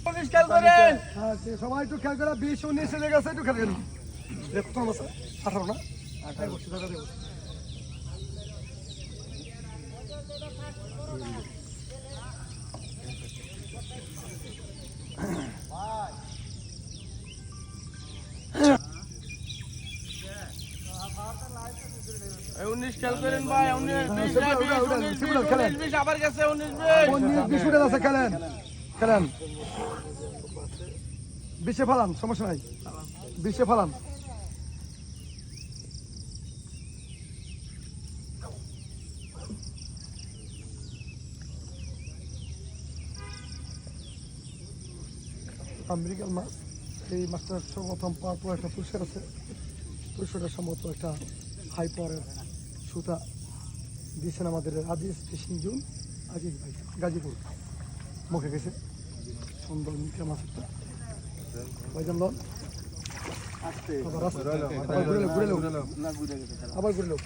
খেয়াল করেন। হ্যাঁ সবাই একটু খেয়াল করে 20 19 এর কাছে একটু খেয়াল করেন। কত আছে 18 না 18 বছর দাদা দেব। এই 19 খেয়াল করেন ভাই 19 20 আবার গেছে 19 20 উঠে আছে খেলেন খেলেন 20 ফালান সমস্যা নাই 20 ফালান আমেরিকান মাছ এই মাছটার সর্বপ্রথম পাওয়ার পর একটা পুরস্কার আছে পুরস্কারটা সম্ভবত একটা হাই পাওয়ারের সুতা দিয়েছেন আমাদের আজিজ ফিশিং জোন আজিজ ভাই গাজীপুর মুখে গেছে সুন্দর মুখে মাছ একটা ভাইজান লন আবার ঘুরে লোক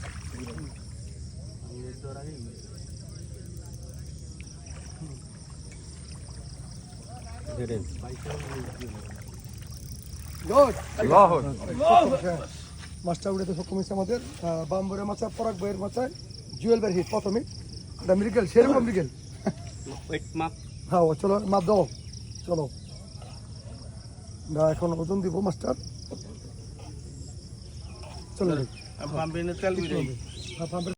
মাছটা উড়ে তো সক্ষম হয়েছে আমাদের বাম্বরের মাছা পরাগ বইয়ের মাছায় জুয়েল বের হিট প্রথমে এটা মিরিকেল সেরকম মিরিকেল হ্যাঁ চলো মাপ দাও চলো না এখন ওজন দিব মাছটার চলো